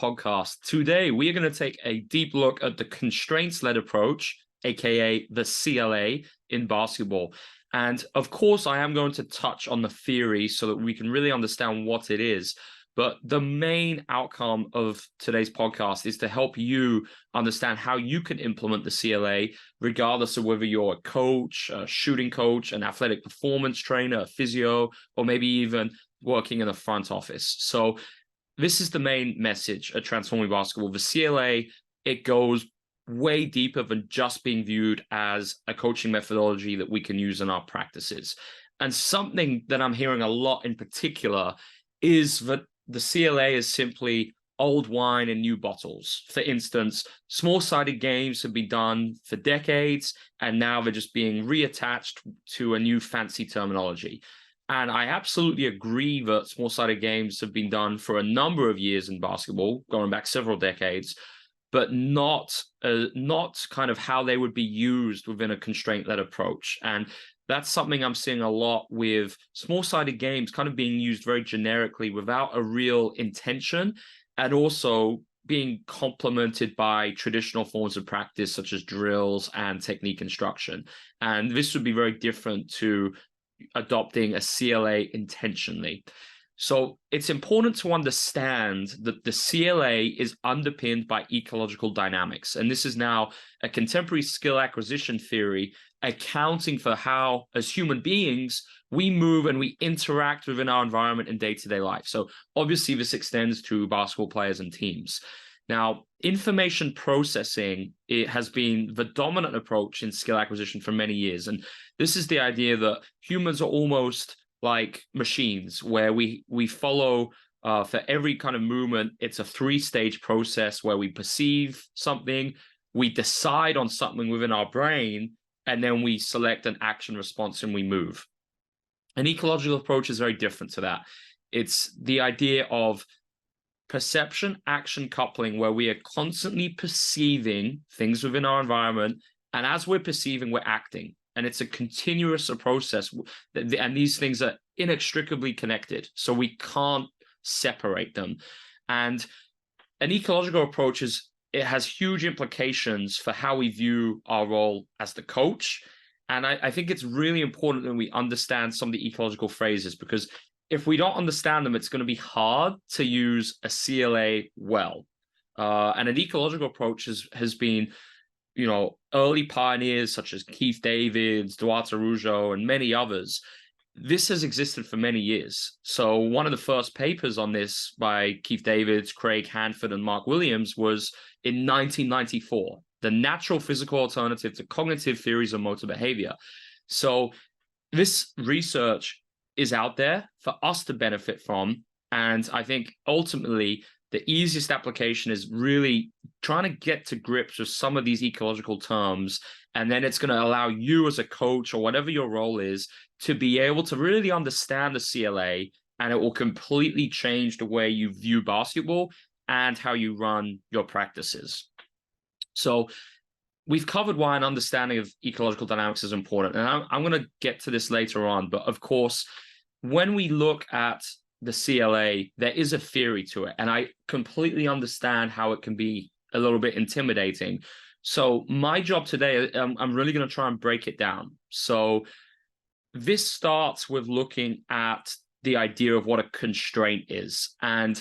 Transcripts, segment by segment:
podcast. Today, we are going to take a deep look at the constraints-led approach, aka the CLA, in basketball. And of course, I am going to touch on the theory so that we can really understand what it is. But the main outcome of today's podcast is to help you understand how you can implement the CLA, regardless of whether you're a coach, a shooting coach, an athletic performance trainer, a physio, or maybe even working in the front office. So this is the main message at Transforming Basketball. The CLA, it goes way deeper than just being viewed as a coaching methodology that we can use in our practices. And something that I'm hearing a lot in particular is that the CLA is simply old wine in new bottles. For instance, small-sided games have been done for decades, and now they're just being reattached to a new fancy terminology. And I absolutely agree that small-sided games have been done for a number of years in basketball, going back several decades, but not kind of how they would be used within a constraint-led approach. And that's something I'm seeing a lot with small-sided games kind of being used very generically without a real intention, and also being complemented by traditional forms of practice such as drills and technique instruction. And this would be very different to adopting a CLA intentionally. So it's important to understand that the CLA is underpinned by ecological dynamics. And this is now a contemporary skill acquisition theory accounting for how, as human beings, we move and we interact within our environment in day-to-day life. So obviously this extends to basketball players and teams. Now, information processing, it has been the dominant approach in skill acquisition for many years. And this is the idea that humans are almost like machines, where we follow for every kind of movement. It's a three-stage process where we perceive something, we decide on something within our brain, and then we select an action response and we move. An ecological approach is very different to that. It's the idea of perception-action coupling, where we are constantly perceiving things within our environment, and as we're perceiving, we're acting. And it's a continuous process, and these things are inextricably connected, so we can't separate them. And an ecological approach it has huge implications for how we view our role as the coach. And I think it's really important that we understand some of the ecological phrases, because if we don't understand them, it's going to be hard to use a CLA well. And an ecological approach has been, early pioneers such as Keith Davids, Duarte Rougeau, and many others. This has existed for many years. So one of the first papers on this by Keith Davids, Craig Hanford, and Mark Williams was in 1994, The Natural Physical Alternative to Cognitive Theories of Motor Behavior. So this research is out there for us to benefit from. And I think ultimately the easiest application is really trying to get to grips with some of these ecological terms. And then it's going to allow you as a coach, or whatever your role is, to be able to really understand the CLA, and it will completely change the way you view basketball and how you run your practices. So we've covered why an understanding of ecological dynamics is important. And I'm going to get to this later on. But of course, when we look at the CLA, there is a theory to it. And I completely understand how it can be a little bit intimidating. So my job today, I'm really going to try and break it down. So this starts with looking at the idea of what a constraint is. And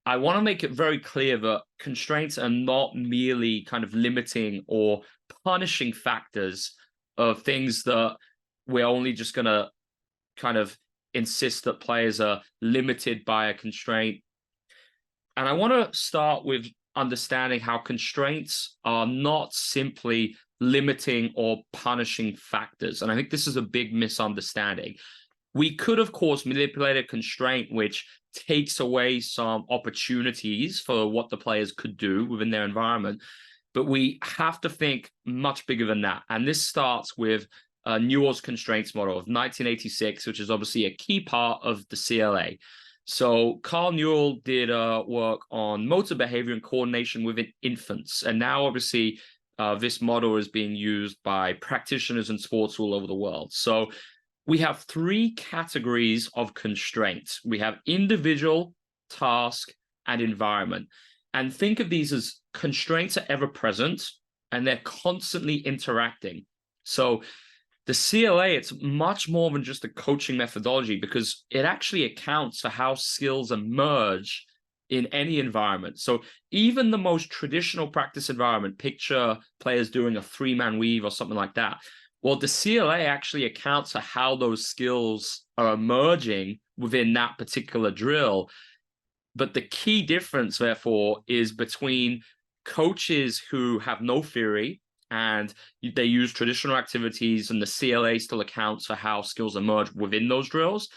I want to make it very clear that constraints are not merely kind of limiting or punishing factors of things that we're only just going to kind of insist that players are limited by a constraint. And I want to start with understanding how constraints are not simply limiting or punishing factors. And I think this is a big misunderstanding. We could, of course, manipulate a constraint which takes away some opportunities for what the players could do within their environment. But we have to think much bigger than that. And this starts with Newell's constraints model of 1986, which is obviously a key part of the CLA. So Carl Newell did work on motor behavior and coordination within infants. And now, obviously, this model is being used by practitioners in sports all over the world. So we have three categories of constraints. We have individual, task, and environment. And think of these as constraints are ever present and they're constantly interacting. So the CLA, it's much more than just a coaching methodology because it actually accounts for how skills emerge in any environment. So even the most traditional practice environment, picture players doing a three-man weave or something like that. Well, the CLA actually accounts for how those skills are emerging within that particular drill. But the key difference, therefore, is between coaches who have no theory and they use traditional activities, and the CLA still accounts for how skills emerge within those drills,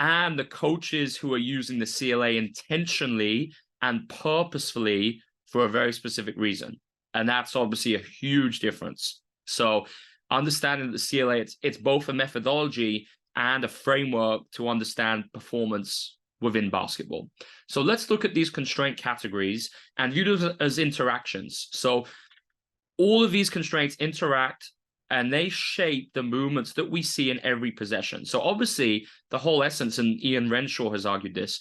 and the coaches who are using the CLA intentionally and purposefully for a very specific reason. And that's obviously a huge difference. So understanding the CLA, it's both a methodology and a framework to understand performance within basketball. So let's look at these constraint categories and view them as interactions. So all of these constraints interact and they shape the movements that we see in every possession. So obviously the whole essence, and Ian Renshaw has argued this,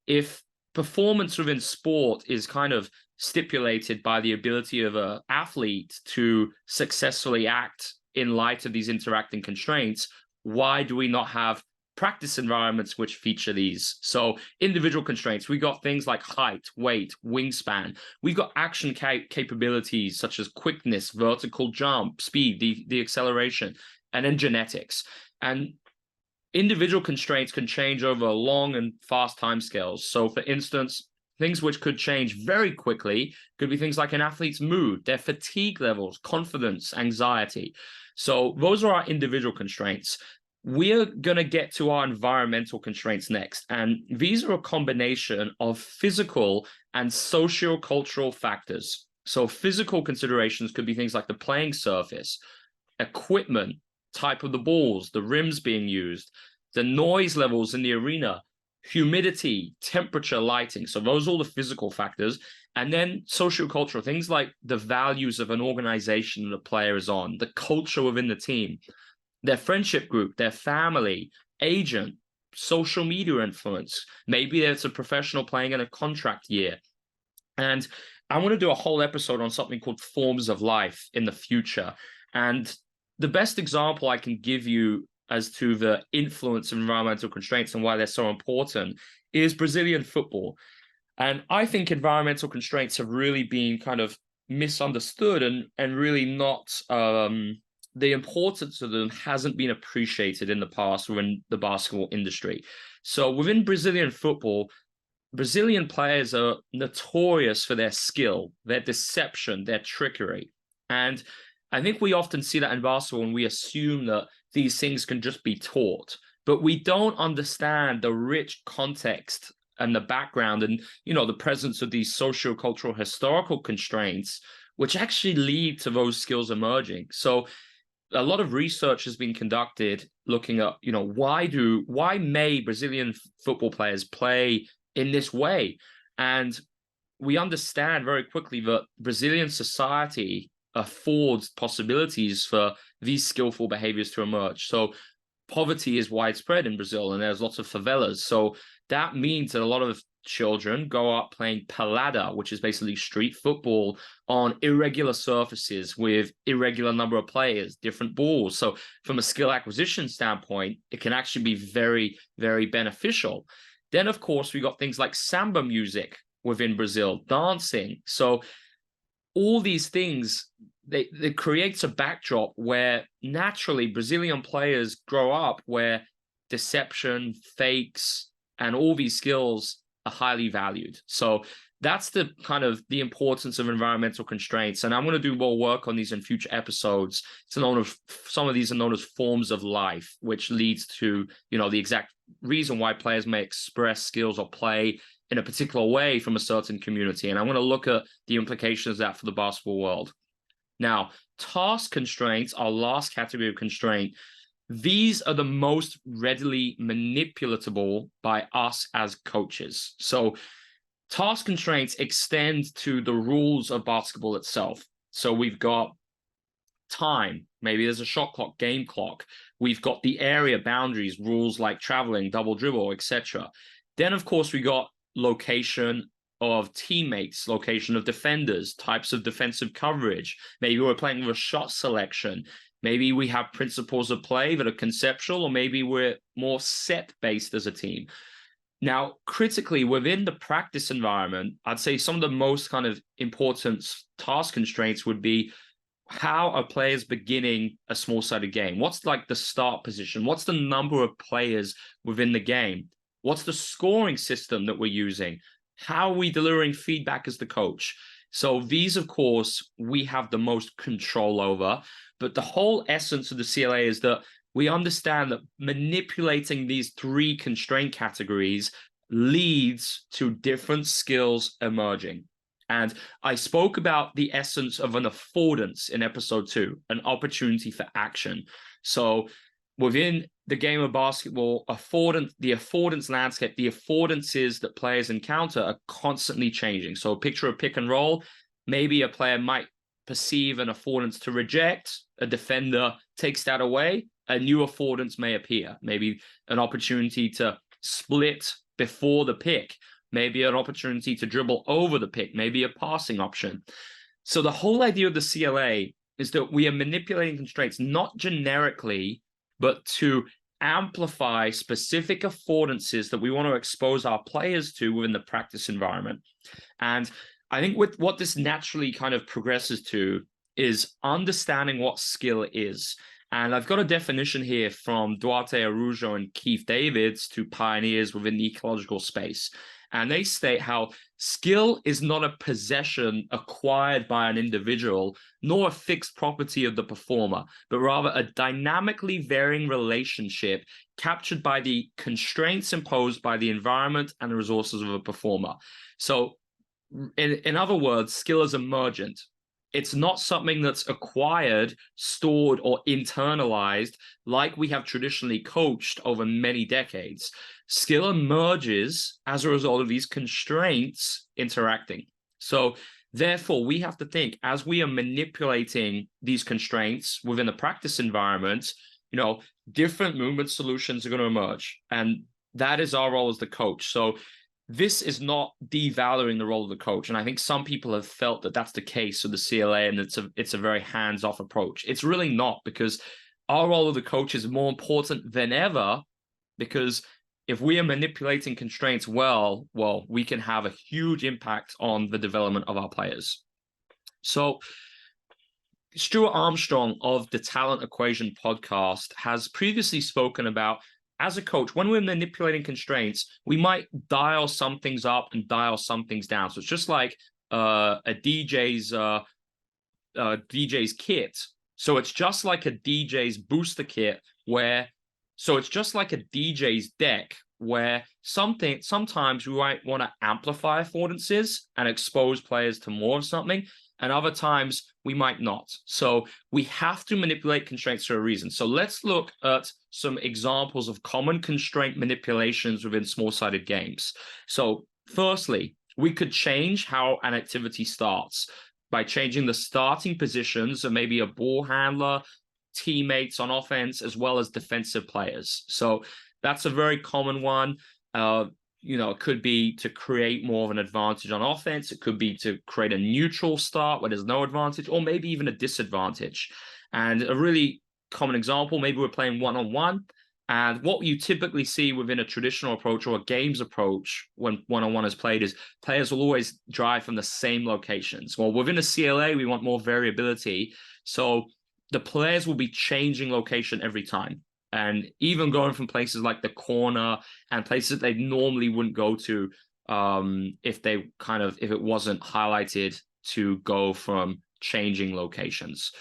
if performance within sport is kind of stipulated by the ability of an athlete to successfully act in light of these interacting constraints, why do we not have practice environments which feature these? So individual constraints, we got things like height, weight, wingspan. We've got action capabilities such as quickness, vertical jump, speed, the acceleration, and then genetics. And individual constraints can change over long and fast timescales. So for instance, things which could change very quickly could be things like an athlete's mood, their fatigue levels, confidence, anxiety. So those are our individual constraints. We're going to get to our environmental constraints next. And these are a combination of physical and socio-cultural factors. So physical considerations could be things like the playing surface, equipment, type of the balls, the rims being used, the noise levels in the arena, humidity, temperature, lighting. So those are all the physical factors. And then socio-cultural, things like the values of an organization that a player is on, the culture within the team, their friendship group, their family, agent, social media influence. Maybe it's a professional playing in a contract year. And I want to do a whole episode on something called forms of life in the future. And the best example I can give you as to the influence of environmental constraints and why they're so important is Brazilian football. And I think environmental constraints have really been kind of misunderstood and really not the importance of them hasn't been appreciated in the past within the basketball industry. So within Brazilian football, Brazilian players are notorious for their skill, their deception, their trickery. And I think we often see that in basketball and we assume that these things can just be taught, but we don't understand the rich context and the background and, the presence of these socio-cultural historical constraints, which actually lead to those skills emerging. So a lot of research has been conducted looking at, why may Brazilian football players play in this way? And we understand very quickly that Brazilian society affords possibilities for these skillful behaviors to emerge. So poverty is widespread in Brazil and there's lots of favelas. So that means that a lot of children go up playing pelada, which is basically street football on irregular surfaces with irregular number of players, different balls. So from a skill acquisition standpoint, it can actually be very, very beneficial. Then, of course, we got things like samba music within Brazil, dancing. So all these things, they creates a backdrop where naturally Brazilian players grow up where deception, fakes, and all these skills are highly valued. So that's the kind of the importance of environmental constraints. And I'm going to do more work on these in future episodes. Some of these are known as forms of life, which leads to, the exact reason why players may express skills or play in a particular way from a certain community. And I want to look at the implications of that for the basketball world. Now, task constraints, our last category of constraint, these are the most readily manipulatable by us as coaches. So task constraints extend to the rules of basketball itself. So we've got time, maybe there's a shot clock, game clock. We've got the area boundaries, rules like traveling, double dribble, etc. Then, of course, we got location of teammates, location of defenders, types of defensive coverage. Maybe we're playing with a shot selection. Maybe we have principles of play that are conceptual, or maybe we're more set-based as a team. Now, critically, within the practice environment, I'd say some of the most kind of important task constraints would be how are players beginning a small-sided game? What's like the start position? What's the number of players within the game? What's the scoring system that we're using? How are we delivering feedback as the coach? So these, of course, we have the most control over. But the whole essence of the CLA is that we understand that manipulating these three constraint categories leads to different skills emerging. And I spoke about the essence of an affordance in episode 2, an opportunity for action. So within the game of basketball, the affordance landscape, the affordances that players encounter are constantly changing. So picture a pick and roll. Maybe a player might perceive an affordance to reject. A defender takes that away. A new affordance may appear. Maybe an opportunity to split before the pick. Maybe an opportunity to dribble over the pick. Maybe a passing option. So the whole idea of the CLA is that we are manipulating constraints not generically, but to amplify specific affordances that we want to expose our players to within the practice environment. And I think with what this naturally kind of progresses to is understanding what skill is. And I've got a definition here from Duarte Arujo and Keith Davids, two pioneers within the ecological space. And they state how skill is not a possession acquired by an individual, nor a fixed property of the performer, but rather a dynamically varying relationship captured by the constraints imposed by the environment and the resources of a performer. So in other words, skill is emergent. It's not something that's acquired, stored, or internalized like we have traditionally coached over many decades. Skill emerges as a result of these constraints interacting. So therefore, we have to think as we are manipulating these constraints within the practice environment, different movement solutions are going to emerge. And that is our role as the coach. So this is not devaluing the role of the coach. And I think some people have felt that that's the case with the CLA and it's a very hands-off approach. It's really not, because our role of the coach is more important than ever, because if we are manipulating constraints well, we can have a huge impact on the development of our players. So Stuart Armstrong of the Talent Equation podcast has previously spoken about, as a coach, when we're manipulating constraints, we might dial some things up and dial some things down. So it's just like a DJ's kit. So it's just like a DJ's booster kit so it's just like a DJ's deck where sometimes we might want to amplify affordances and expose players to more of something, and other times we might not. So we have to manipulate constraints for a reason. So let's look at some examples of common constraint manipulations within small-sided games. So firstly, we could change how an activity starts by changing the starting positions of maybe a ball handler, teammates on offense, as well as defensive players. So that's a very common one. It could be to create more of an advantage on offense. It could be to create a neutral start where there's no advantage, or maybe even a disadvantage. And a really common example, maybe we're playing one-on-one. And what you typically see within a traditional approach or a games approach when one-on-one is played is players will always drive from the same locations. Well, within a CLA, we want more variability. So the players will be changing location every time. And even going from places like the corner and places that they normally wouldn't go to if it wasn't highlighted to go from changing locations.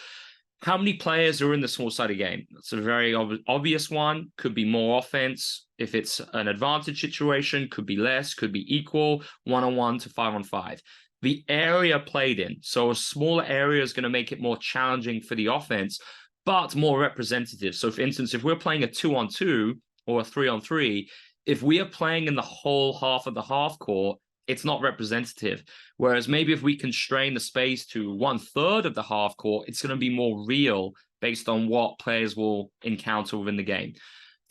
How many players are in the small-sided game? That's a very obvious one. Could be more offense. If it's an advantage situation, could be less, could be equal, 1-on-1 to 5-on-5. The area played in. So a smaller area is going to make it more challenging for the offense, but more representative. So for instance, if we're playing a 2-on-2 or a 3-on-3, if we are playing in the whole half of the half court, it's not representative. Whereas maybe if we constrain the space to 1/3 of the half court, it's going to be more real based on what players will encounter within the game.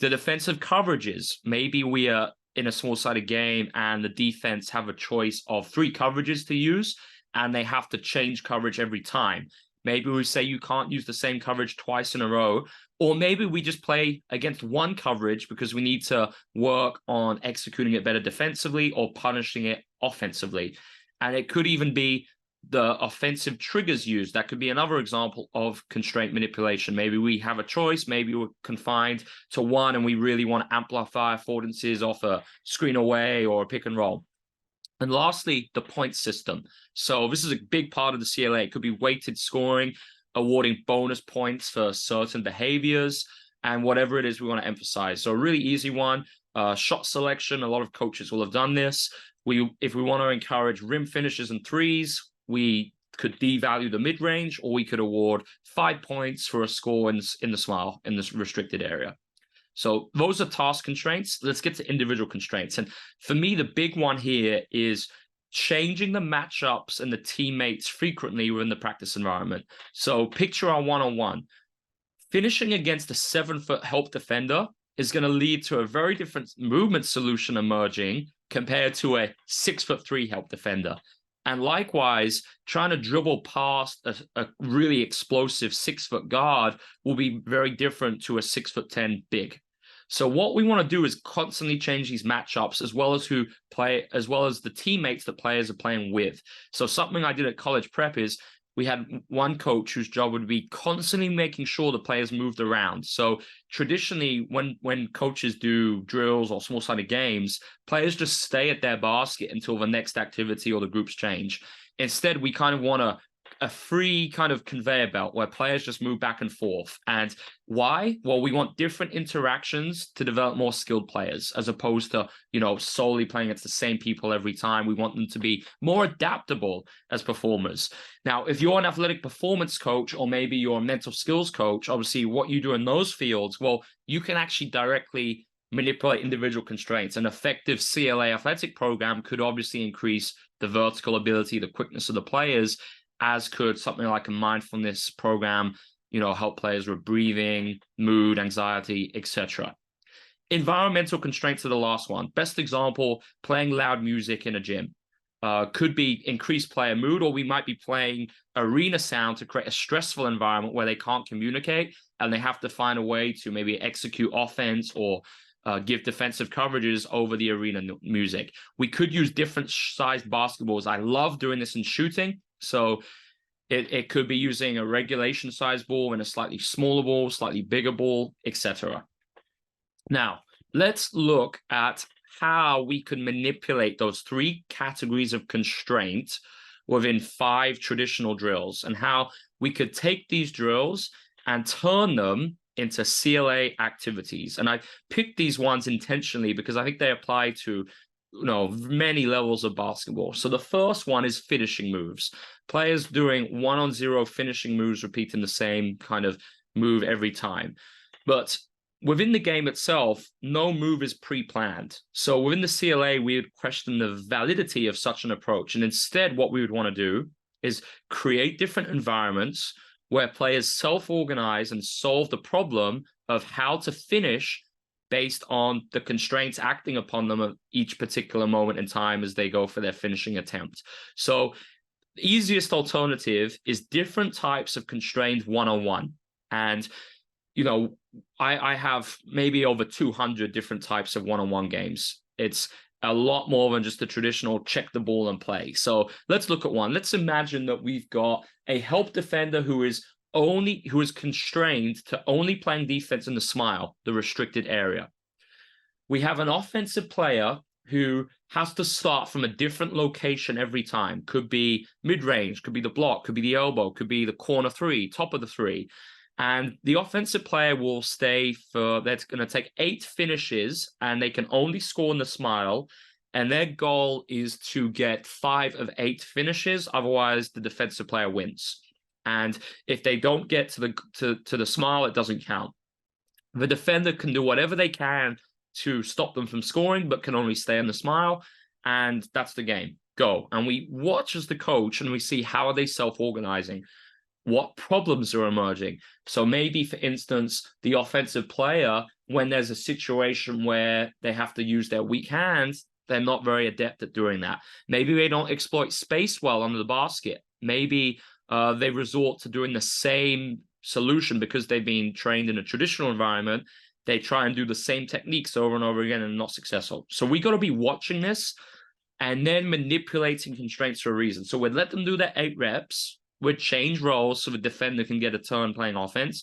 The defensive coverages, maybe we are in a small-sided game and the defense have a choice of 3 coverages to use, and they have to change coverage every time. Maybe we say you can't use the same coverage twice in a row, or maybe we just play against one coverage because we need to work on executing it better defensively or punishing it offensively. And it could even be the offensive triggers used. That could be another example of constraint manipulation. Maybe we have a choice, maybe we're confined to one and we really want to amplify affordances off a screen away or a pick and roll. And lastly, the point system. So this is a big part of the CLA. It could be weighted scoring, awarding bonus points for certain behaviors, and whatever it is we want to emphasize. So a really easy one, shot selection. A lot of coaches will have done this. If we want to encourage rim finishes and threes, we could devalue the mid-range, or we could award 5 points for a score in the smile, in this restricted area. So those are task constraints. Let's get to individual constraints. And for me, the big one here is changing the matchups and the teammates frequently within the practice environment. So picture our one-on-one. Finishing against a 7-foot help defender is going to lead to a very different movement solution emerging compared to a 6'3" help defender. And likewise, trying to dribble past a really explosive 6-foot guard will be very different to a 6'10" big. So what we want to do is constantly change these matchups as well as the teammates that players are playing with. So something I did at college prep is we had one coach whose job would be constantly making sure the players moved around. So traditionally, when coaches do drills or small-sided games, players just stay at their basket until the next activity or the groups change. Instead, we kind of want a free kind of conveyor belt where players just move back and forth. And why? Well, we want different interactions to develop more skilled players, as opposed to, solely playing against the same people every time. We want them to be more adaptable as performers. Now, if you're an athletic performance coach, or maybe you're a mental skills coach, obviously what you do in those fields, well, you can actually directly manipulate individual constraints. An effective CLA athletic program could obviously increase the vertical ability, the quickness of the players, as could something like a mindfulness program, help players with breathing, mood, anxiety, etc. Environmental constraints are the last one. Best example, playing loud music in a gym. Could be increased player mood, or we might be playing arena sound to create a stressful environment where they can't communicate and they have to find a way to maybe execute offense or give defensive coverages over the arena music. We could use different sized basketballs. I love doing this in shooting. So it could be using a regulation size ball and a slightly smaller ball, slightly bigger ball, etc. Now, let's look at how we can manipulate those 3 categories of constraint within 5 traditional drills, and how we could take these drills and turn them into CLA activities. And I picked these ones intentionally because I think they apply to many levels of basketball. So the first one is finishing moves. Players doing 1-on-0 finishing moves, repeating the same kind of move every time. But within the game itself, no move is pre-planned. So within the CLA, we would question the validity of such an approach. And instead, what we would want to do is create different environments where players self-organize and solve the problem of how to finish based on the constraints acting upon them at each particular moment in time as they go for their finishing attempt. So the easiest alternative is different types of constrained one-on-one. And, I have maybe over 200 different types of one-on-one games. It's a lot more than just the traditional check the ball and play. So let's look at one. Let's imagine that we've got a help defender who is constrained to only playing defense in the smile, the restricted area. We have an offensive player who has to start from a different location every time. Could be mid-range, could be the block, could be the elbow, could be the corner 3, top of the 3. And the offensive player will that's going to take 8 finishes, and they can only score in the smile. And their goal is to get 5 of 8 finishes. Otherwise, the defensive player wins. And if they don't get to the smile, it doesn't count. The defender can do whatever they can to stop them from scoring, but can only stay in the smile. And that's the game. Go. And we watch as the coach, and we see how are they self-organizing. what problems are emerging. So maybe, for instance, the offensive player, when there's a situation where they have to use their weak hands, they're not very adept at doing that. Maybe they don't exploit space well under the basket. Maybe they resort to doing the same solution because they've been trained in a traditional environment. They try and do the same techniques over and over again and not successful. So we got to be watching this and then manipulating constraints for a reason. So we'd let them do their 8 reps. We'd change roles so the defender can get a turn playing offense.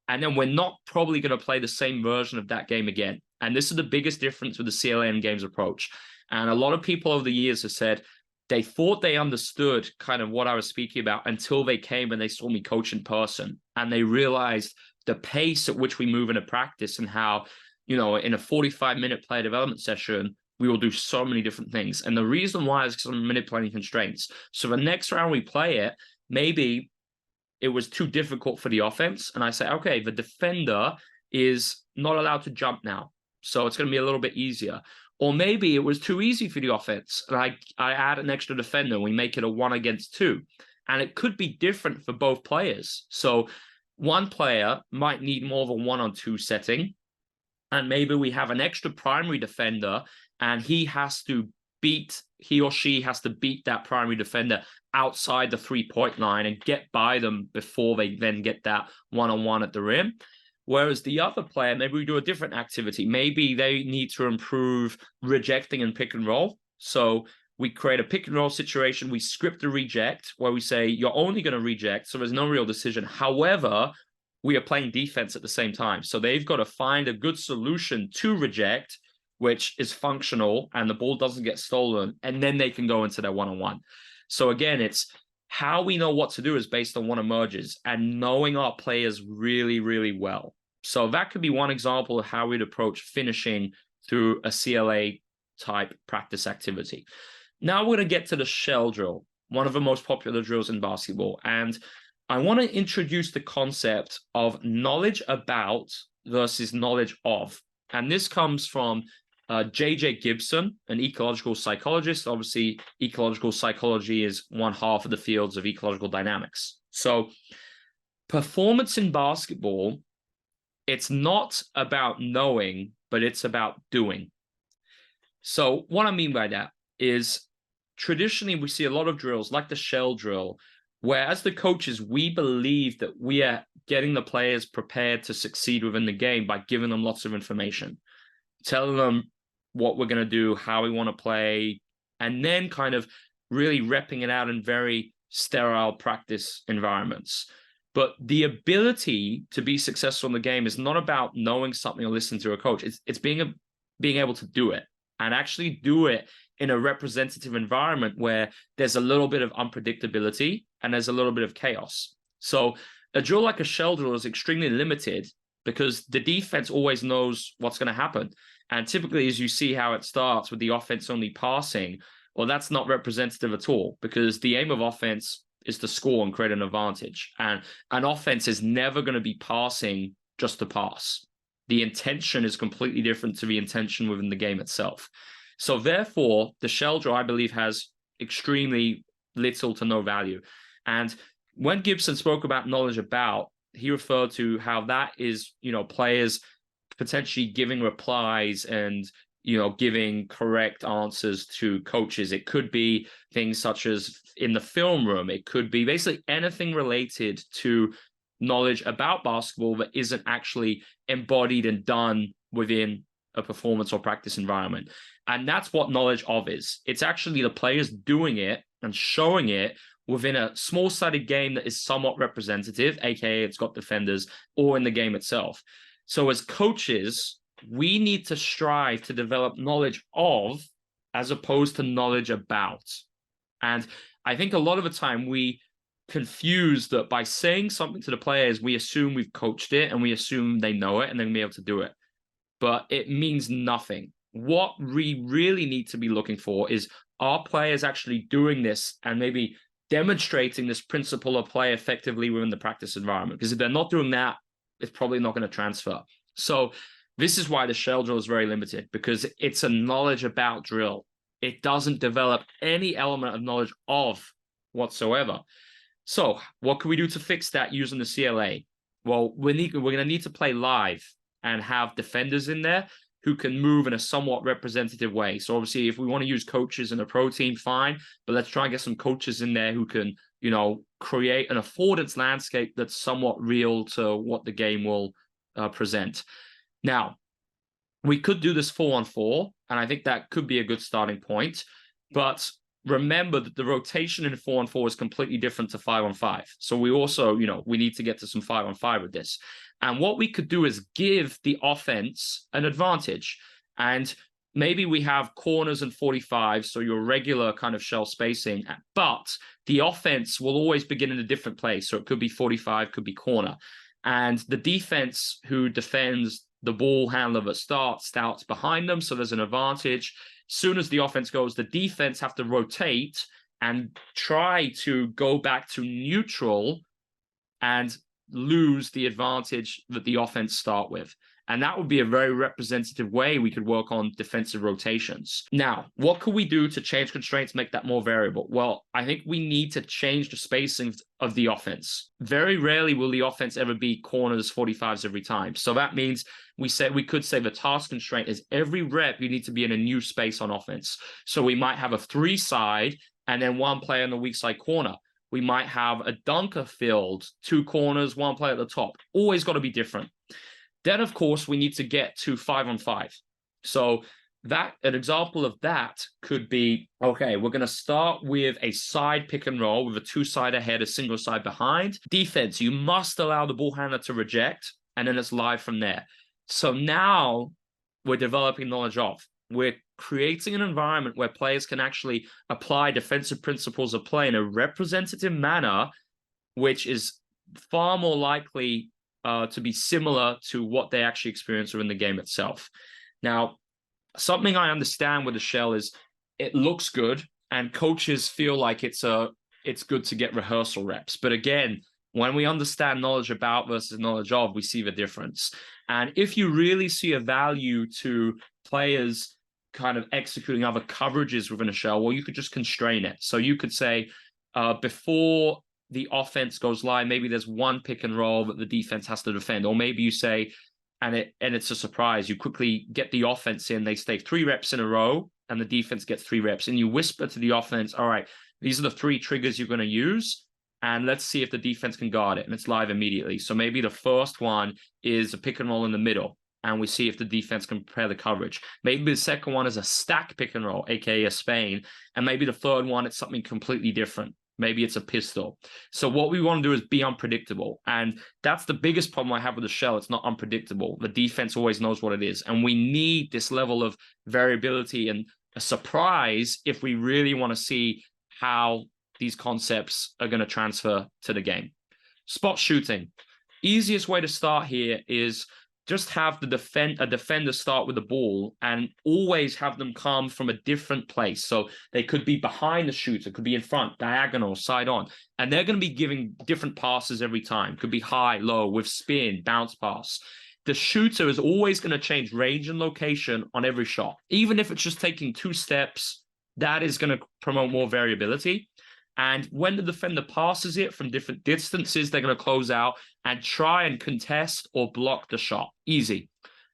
And then we're not probably going to play the same version of that game again. And this is the biggest difference with the CLA and games approach. And a lot of people over the years have said they thought they understood kind of what I was speaking about until they came and they saw me coach in person. And they realized the pace at which we move into practice and how, in a 45-minute player development session, we will do so many different things. And the reason why is because I'm manipulating constraints. So the next round we play it, maybe it was too difficult for the offense. And I say, okay, the defender is not allowed to jump now. So it's going to be a little bit easier. Or maybe it was too easy for the offense. And I add an extra defender and we make it a 1 against 2. And it could be different for both players. So one player might need more of a 1-on-2 setting. And maybe we have an extra primary defender and he or she has to beat that primary defender outside the 3-point line and get by them before they then get that 1-on-1 at the rim. Whereas the other player, maybe we do a different activity. Maybe they need to improve rejecting and pick and roll. So we create a pick and roll situation. We script a reject where we say, you're only going to reject. So there's no real decision. However, we are playing defense at the same time. So they've got to find a good solution to reject, which is functional and the ball doesn't get stolen. And then they can go into their 1-on-1. So again, it's how we know what to do is based on what emerges and knowing our players really, really well. So that could be one example of how we'd approach finishing through a CLA type practice activity. Now we're going to get to the shell drill, one of the most popular drills in basketball. And I want to introduce the concept of knowledge about versus knowledge of. And this comes from J.J. Gibson, an ecological psychologist. Obviously, ecological psychology is one half of the fields of ecological dynamics. So performance in basketball, it's not about knowing, but it's about doing. So what I mean by that is traditionally we see a lot of drills like the shell drill, where as the coaches, we believe that we are getting the players prepared to succeed within the game by giving them lots of information, telling them what we're going to do, how we want to play, and then kind of really repping it out in very sterile practice environments. But the ability to be successful in the game is not about knowing something or listening to a coach. It's being able to do it and actually do it in a representative environment where there's a little bit of unpredictability and there's a little bit of chaos. So a drill like a shell drill is extremely limited because the defense always knows what's going to happen. And typically, as you see how it starts with the offense only passing, well, that's not representative at all because the aim of offense is to score and create an advantage. And an offense is never going to be passing just to pass. The intention is completely different to the intention within the game itself. So therefore, the shell drill, I believe, has extremely little to no value. And when Gibson spoke about knowledge about, he referred to how that is, players potentially giving replies and, giving correct answers to coaches. It could be things such as in the film room. It could be basically anything related to knowledge about basketball that isn't actually embodied and done within a performance or practice environment. And that's what knowledge of is. It's actually the players doing it and showing it within a small-sided game that is somewhat representative, aka it's got defenders, or in the game itself. So as coaches, we need to strive to develop knowledge of as opposed to knowledge about. And I think a lot of the time we confuse that by saying something to the players, we assume we've coached it and we assume they know it and then be able to do it. But it means nothing. What we really need to be looking for is, are players actually doing this and maybe demonstrating this principle of play effectively within the practice environment? Because if they're not doing that, it's probably not going to transfer. So this is why the shell drill is very limited, because it's a knowledge about drill. It doesn't develop any element of knowledge of whatsoever. So what can we do to fix that using the CLA? Well, we're going to need to play live and have defenders in there who can move in a somewhat representative way. So obviously, if we want to use coaches in a pro team, fine. But let's try and get some coaches in there who can, create an affordance landscape that's somewhat real to what the game will present. Now, we could do this 4-on-4, and I think that could be a good starting point. But remember that the rotation in 4-on-4 is completely different to 5-on-5. So we also, we need to get to some 5-on-5 with this. And what we could do is give the offense an advantage. And maybe we have corners and 45, so your regular kind of shell spacing, but the offense will always begin in a different place. So it could be 45, could be corner. And the defense who defends the ball handler that starts behind them, so there's an advantage. Soon as the offense goes, the defense have to rotate and try to go back to neutral and lose the advantage that the offense start with. And that would be a very representative way we could work on defensive rotations. Now, what could we do to change constraints, make that more variable? Well, I think we need to change the spacing of the offense. Very rarely will the offense ever be corners, 45s every time. So that means we could say the task constraint is every rep you need to be in a new space on offense. So we might have a 3-side and then one player in the weak side corner. We might have a dunker field, 2 corners, 1 player at the top. Always got to be different. Then, of course, we need to get to 5-on-5. So an example of that could be, okay, we're going to start with a side pick and roll with a 2-side ahead, a single side behind. Defense, you must allow the ball handler to reject, and then it's live from there. So now we're developing knowledge of. We're creating an environment where players can actually apply defensive principles of play in a representative manner, which is far more likely to be similar to what they actually experience within the game itself. Now, something I understand with the shell is it looks good, and coaches feel like it's good to get rehearsal reps. But again, when we understand knowledge about versus knowledge of, we see the difference. And if you really see a value to players kind of executing other coverages within a shell, well, you could just constrain it. So you could say before the offense goes live, maybe there's 1 pick and roll that the defense has to defend. Or maybe you say, and it's a surprise, you quickly get the offense in, they stay 3 reps in a row, and the defense gets 3 reps. And you whisper to the offense, all right, these are the 3 triggers you're going to use, and let's see if the defense can guard it. And it's live immediately. So maybe the first one is a pick and roll in the middle, and we see if the defense can prepare the coverage. Maybe the second one is a stack pick and roll, aka a Spain. And maybe the third one, it's something completely different. Maybe it's a pistol. So what we want to do is be unpredictable. And that's the biggest problem I have with the shell. It's not unpredictable. The defense always knows what it is. And we need this level of variability and a surprise if we really want to see how these concepts are going to transfer to the game. Spot shooting. Easiest way to start here is just have a defender start with the ball and always have them come from a different place. So they could be behind the shooter, could be in front, diagonal, side on, and they're going to be giving different passes every time. Could be high, low, with spin, bounce pass. The shooter is always going to change range and location on every shot. Even if it's just taking 2 steps, that is going to promote more variability. And when the defender passes it from different distances, they're going to close out and try and contest or block the shot. Easy.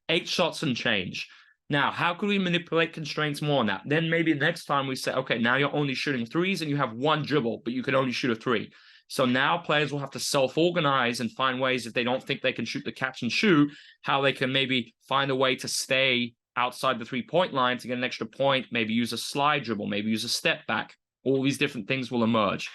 8 shots and change. Now, how can we manipulate constraints more on that? Then maybe next time we say, okay, now you're only shooting 3s and you have 1 dribble, but you can only shoot a 3. So now players will have to self-organize and find ways, if they don't think they can shoot the catch and shoot, how they can maybe find a way to stay outside the 3-point line to get an extra point, maybe use a slide dribble, maybe use a step back. All these different things will emerge.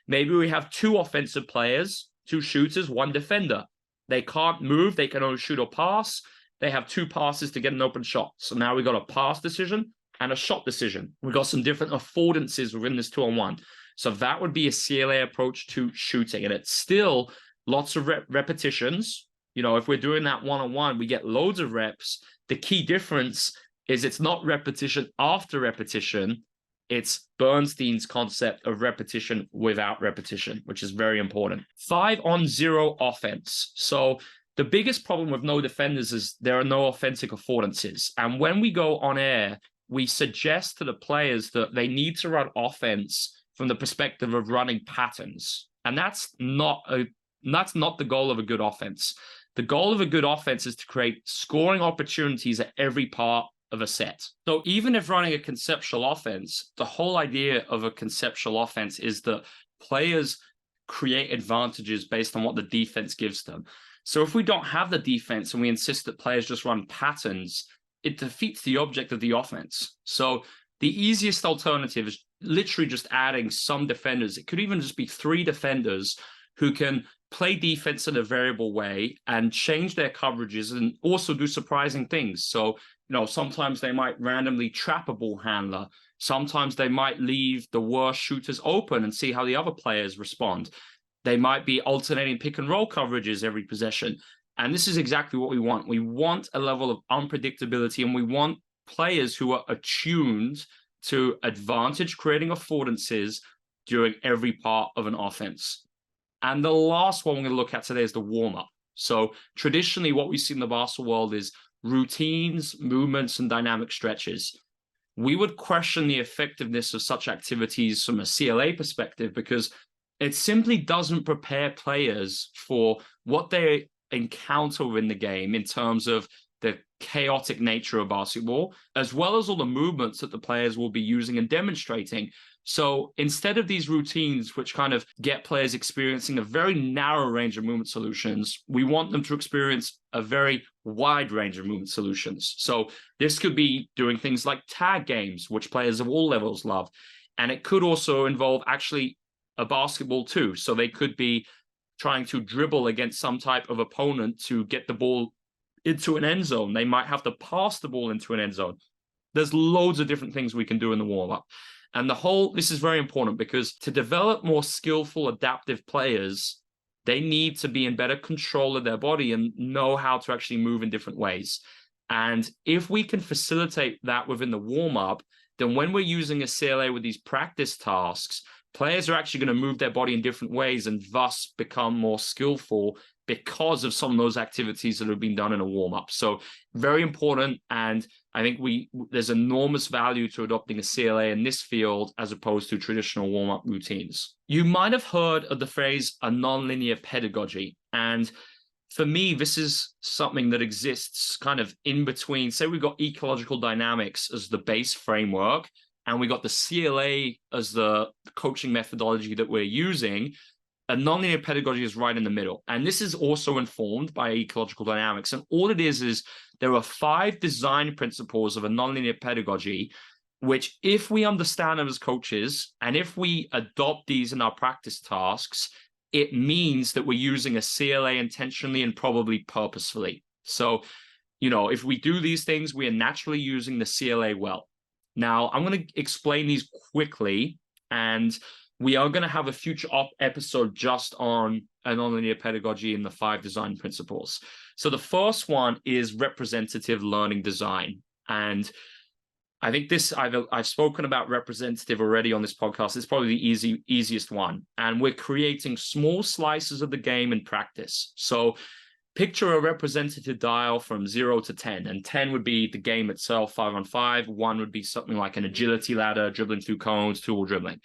Maybe we have 2 offensive players, 2 shooters, 1 defender. They can't move. They can only shoot or pass. They have 2 passes to get an open shot. So now we've got a pass decision and a shot decision. We've got some different affordances within this 2-on-1. So that would be a CLA approach to shooting. And it's still lots of repetitions. If we're doing that 1-on-1, we get loads of reps. The key difference is it's not repetition after repetition. It's Bernstein's concept of repetition without repetition, which is very important. 5-on-0 offense. So the biggest problem with no defenders is there are no offensive affordances. And when we go on air, we suggest to the players that they need to run offense from the perspective of running patterns. And that's not the goal of a good offense. The goal of a good offense is to create scoring opportunities at every part of a set. So even if running a conceptual offense, the whole idea of a conceptual offense is that players create advantages based on what the defense gives them. So if we don't have the defense and we insist that players just run patterns, it defeats the object of the offense. So the easiest alternative is literally just adding some defenders. It could even just be 3 defenders who can play defense in a variable way and change their coverages and also do surprising things. So, sometimes they might randomly trap a ball handler. Sometimes they might leave the worst shooters open and see how the other players respond. They might be alternating pick and roll coverages every possession. And this is exactly what we want. We want a level of unpredictability, and we want players who are attuned to advantage creating affordances during every part of an offense. And the last one we're going to look at today is the warm-up. So traditionally, what we see in the basketball world is routines, movements, and dynamic stretches. We would question the effectiveness of such activities from a CLA perspective because it simply doesn't prepare players for what they encounter in the game in terms of the chaotic nature of basketball, as well as all the movements that the players will be using and demonstrating. So instead of these routines, which kind of get players experiencing a very narrow range of movement solutions, we want them to experience a very wide range of movement solutions. So this could be doing things like tag games, which players of all levels love. And it could also involve actually a basketball too. So they could be trying to dribble against some type of opponent to get the ball into an end zone. They might have to pass the ball into an end zone. There's loads of different things we can do in the warm-up. And this is very important because to develop more skillful, adaptive players, they need to be in better control of their body and know how to actually move in different ways. And if we can facilitate that within the warm-up, then when we're using a CLA with these practice tasks, players are actually going to move their body in different ways and thus become more skillful because of some of those activities that have been done in a warm-up. So very important. And I think there's enormous value to adopting a CLA in this field as opposed to traditional warm-up routines. You might have heard of the phrase a nonlinear pedagogy. And for me, this is something that exists kind of in between. Say we've got ecological dynamics as the base framework, and we got the CLA as the coaching methodology that we're using. A nonlinear pedagogy is right in the middle. And this is also informed by ecological dynamics. And all it is there are 5 design principles of a nonlinear pedagogy, which if we understand them as coaches, and if we adopt these in our practice tasks, it means that we're using a CLA intentionally and probably purposefully. So, if we do these things, we are naturally using the CLA well. Now, I'm going to explain these quickly, and we are going to have a future episode just on a nonlinear pedagogy and the 5 design principles. So the first one is representative learning design. And I think I've spoken about representative already on this podcast. It's probably the easiest one. And we're creating small slices of the game in practice. So picture a representative dial from 0 to 10, and 10 would be the game itself, 5-on-5. 1 would be something like an agility ladder, dribbling through cones, two-wall dribbling.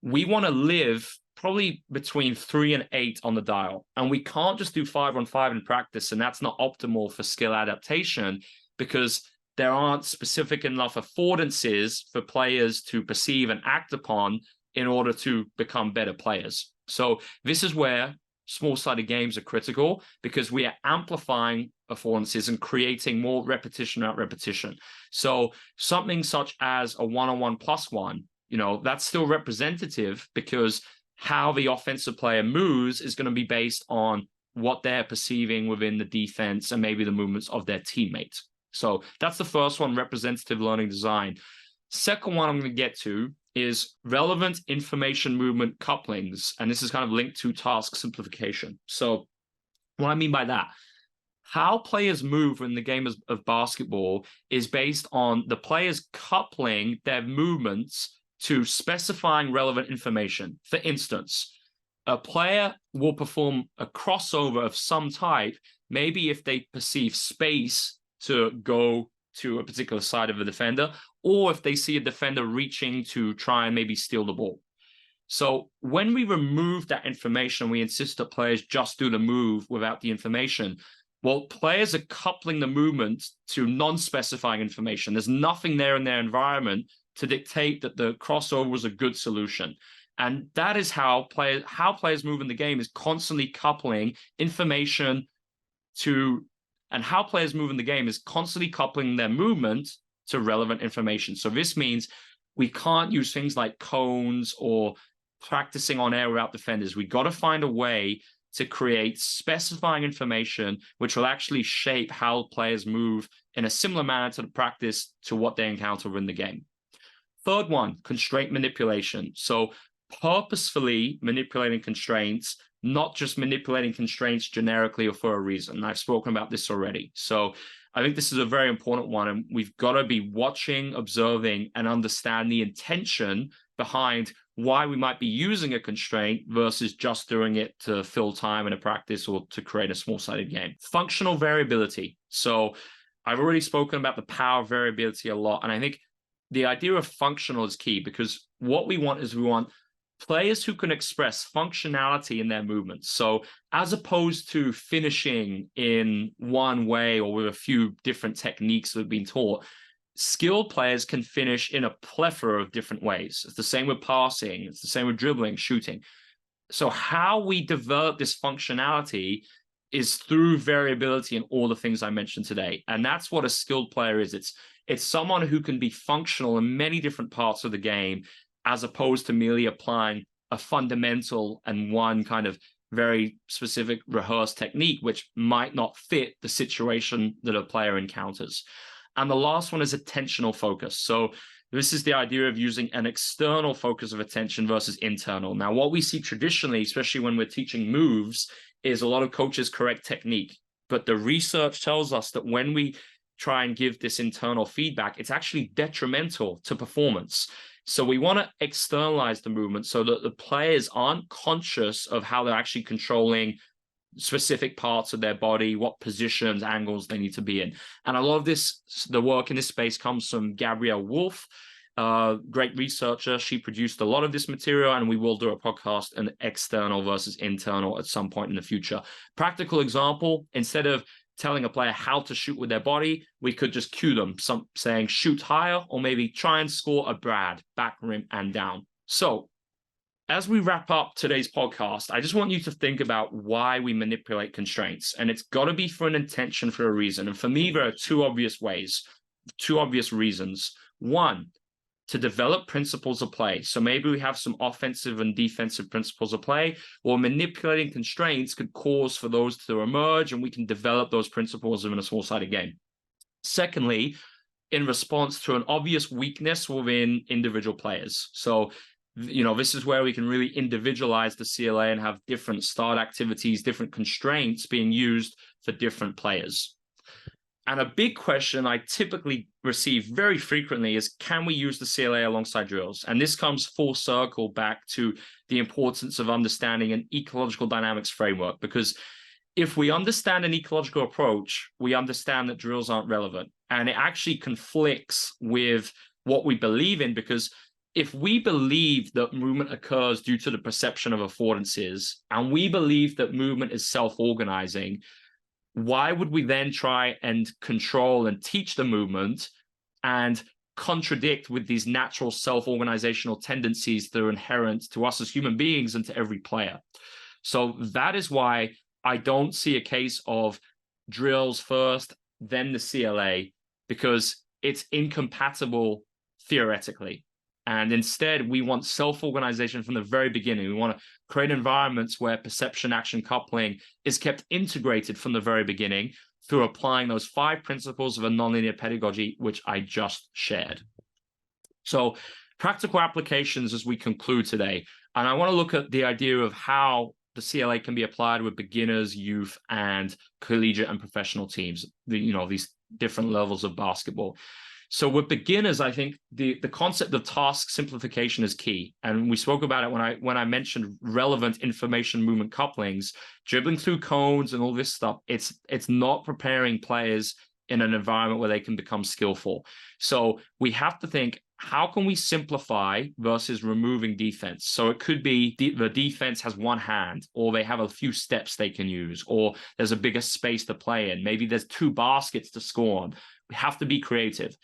We want to live probably between 3 and 8 on the dial. And we can't just do 5-on-5 in practice, and that's not optimal for skill adaptation because there aren't specific enough affordances for players to perceive and act upon in order to become better players. So this is where small-sided games are critical because we are amplifying affordances and creating more repetition out repetition. So something such as a 1-on-1 plus 1, that's still representative because how the offensive player moves is going to be based on what they're perceiving within the defense and maybe the movements of their teammates. So that's the first one, representative learning design. Second one I'm going to get to is relevant information movement couplings. And this is kind of linked to task simplification. So what I mean by that, how players move in the game of basketball is based on the players coupling their movements to specifying relevant information. For instance, a player will perform a crossover of some type, maybe if they perceive space to go to a particular side of a defender, or if they see a defender reaching to try and maybe steal the ball. So when we remove that information, we insist that players just do the move without the information. Well, players are coupling the movement to non-specifying information. There's nothing there in their environment to dictate that the crossover was a good solution. And that is how players move in the game, is constantly coupling information to, and how players move in the game is constantly coupling their movement to relevant information. So this means we can't use things like cones or practicing on air without defenders. We got to find a way to create specifying information which will actually shape how players move in a similar manner to the practice to what they encounter in the game. Third one, constraint manipulation. So purposefully manipulating constraints, not just manipulating constraints generically or for a reason. I've spoken about this already. So I think this is a very important one, and we've got to be watching, observing, and understand the intention behind why we might be using a constraint versus just doing it to fill time in a practice or to create a small-sided game. Functional variability. So I've already spoken about the power of variability a lot, and I think the idea of functional is key, because what we want is we want players who can express functionality in their movements. So as opposed to finishing in one way or with a few different techniques that have been taught, skilled players can finish in a plethora of different ways. It's the same with passing. It's the same with dribbling, shooting. So how we develop this functionality is through variability in all the things I mentioned today. And that's what a skilled player is. It's someone who can be functional in many different parts of the game, as opposed to merely applying a fundamental and one kind of very specific rehearsed technique, which might not fit the situation that a player encounters. And the last one is attentional focus. So this is the idea of using an external focus of attention versus internal. Now, what we see traditionally, especially when we're teaching moves, is a lot of coaches correct technique. But the research tells us that when we try and give this internal feedback, it's actually detrimental to performance. So we want to externalize the movement so that the players aren't conscious of how they're actually controlling specific parts of their body, what positions, angles they need to be in. And a lot of this, the work in this space comes from Gabrielle Wolf, great researcher. She produced a lot of this material, and we will do a podcast on external versus internal at some point in the future. Practical example, instead of telling a player how to shoot with their body, we could just cue them, saying shoot higher, or maybe try and score a Brad, back rim and down. So as we wrap up today's podcast, I just want you to think about why we manipulate constraints. And it's got to be for an intention, for a reason. And for me, there are two obvious reasons. One, to develop principles of play. So maybe we have some offensive and defensive principles of play, or manipulating constraints could cause for those to emerge, and we can develop those principles in a small-sided game. Secondly, in response to an obvious weakness within individual players. So, this is where we can really individualize the CLA and have different start activities, different constraints being used for different players. And a big question I typically receive very frequently is, can we use the CLA alongside drills? And this comes full circle back to the importance of understanding an ecological dynamics framework, because if we understand an ecological approach, we understand that drills aren't relevant. And it actually conflicts with what we believe in, because if we believe that movement occurs due to the perception of affordances, and we believe that movement is self-organizing, why would we then try and control and teach the movement and contradict with these natural self-organizational tendencies that are inherent to us as human beings and to every player? So that is why I don't see a case of drills first, then the CLA, because it's incompatible theoretically. And instead, we want self-organization from the very beginning. We want to create environments where perception-action coupling is kept integrated from the very beginning through applying those 5 principles of a nonlinear pedagogy, which I just shared. So practical applications as we conclude today. And I want to look at the idea of how the CLA can be applied with beginners, youth, and collegiate and professional teams, these different levels of basketball. So with beginners, I think the concept of task simplification is key. And we spoke about it when I mentioned relevant information movement couplings, dribbling through cones and all this stuff. It's not preparing players in an environment where they can become skillful. So we have to think, how can we simplify versus removing defense? So it could be the defense has one hand, or they have a few steps they can use, or there's a bigger space to play in. Maybe there's 2 baskets to score on. We have to be creative.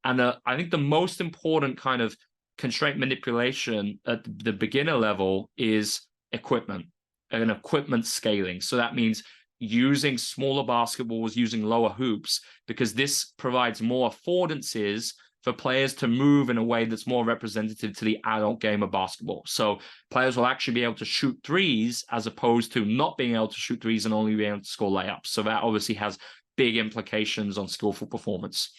And I think the most important kind of constraint manipulation at the beginner level is equipment and equipment scaling. So that means using smaller basketballs, using lower hoops, because this provides more affordances for players to move in a way that's more representative to the adult game of basketball. So players will actually be able to shoot threes as opposed to not being able to shoot threes and only being able to score layups. So that obviously has big implications on skillful performance.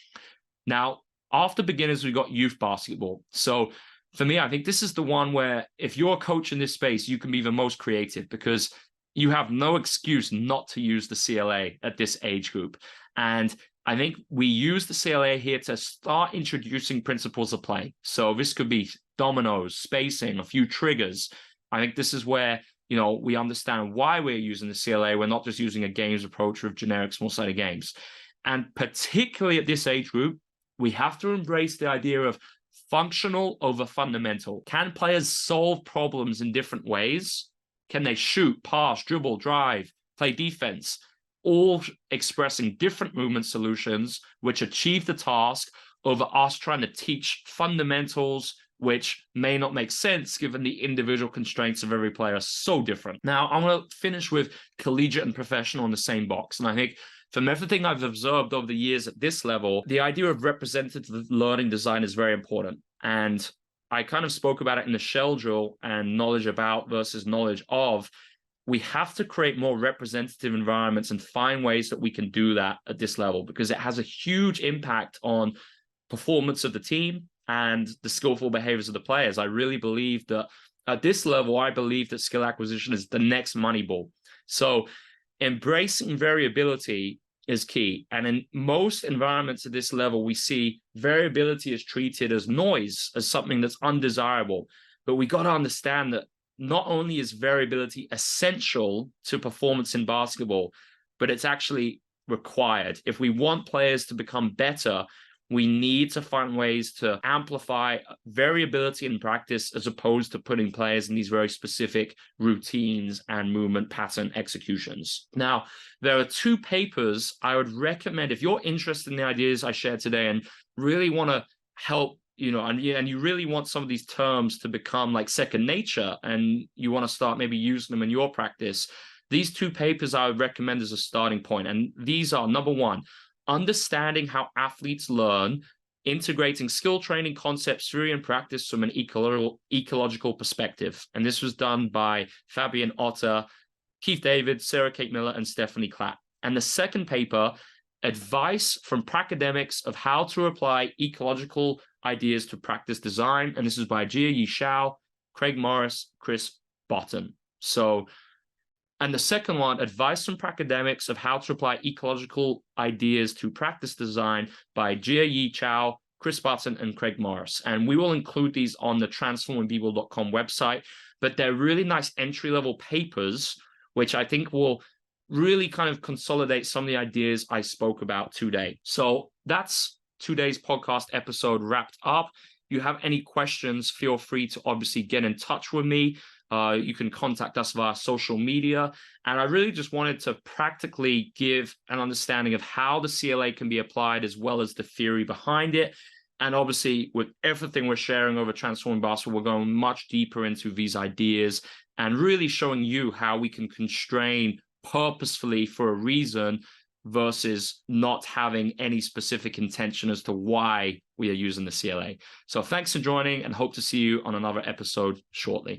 Now, after beginners, we've got youth basketball. So for me, I think this is the one where if you're a coach in this space, you can be the most creative because you have no excuse not to use the CLA at this age group. And I think we use the CLA here to start introducing principles of play. So this could be dominoes, spacing, a few triggers. I think this is where, you know, we understand why we're using the CLA. We're not just using a games approach with generic small-sided games. And particularly at this age group, we have to embrace the idea of functional over fundamental. Can players solve problems in different ways? Can they shoot, pass, dribble, drive, play defense? All expressing different movement solutions which achieve the task over us trying to teach fundamentals which may not make sense given the individual constraints of every player are so different. Now, I'm going to finish with collegiate and professional in the same box. And I think from everything I've observed over the years at this level, the idea of representative learning design is very important. And I kind of spoke about it in the shell drill and knowledge about versus knowledge of. We have to create more representative environments and find ways that we can do that at this level because it has a huge impact on performance of the team and the skillful behaviors of the players. I really believe that at this level, I believe that skill acquisition is the next money ball. So embracing variability is key. And in most environments at this level, we see variability is treated as noise, as something that's undesirable. But we got to understand that not only is variability essential to performance in basketball, but it's actually required. If we want players to become better, we need to find ways to amplify variability in practice as opposed to putting players in these very specific routines and movement pattern executions. Now, there are 2 papers I would recommend if you're interested in the ideas I shared today and really want to help, you know, and you really want some of these terms to become like second nature and you want to start maybe using them in your practice. These 2 papers I would recommend as a starting point. And these are, number 1, understanding how athletes learn, integrating skill training concepts, theory, and practice from an ecological perspective. And this was done by Fabian Otter, Keith David, Sarah Kate Miller, and Stephanie Clapp. And the second paper, advice from pracademics of how to apply ecological ideas to practice design. And this is by Jia-Yi Shao, Craig Morris, Chris Botton. And the second one, advice from pracademics of how to apply ecological ideas to practice design by Jia-Yi Shao, Chris Botton, and Craig Morris. And we will include these on the transformingpeople.com website, but they're really nice entry-level papers, which I think will really kind of consolidate some of the ideas I spoke about today. So that's today's podcast episode wrapped up. If you have any questions, feel free to obviously get in touch with me. You can contact us via social media. And I really just wanted to practically give an understanding of how the CLA can be applied as well as the theory behind it. And obviously, with everything we're sharing over Transforming Basketball, we're going much deeper into these ideas and really showing you how we can constrain purposefully for a reason versus not having any specific intention as to why we are using the CLA. So thanks for joining and hope to see you on another episode shortly.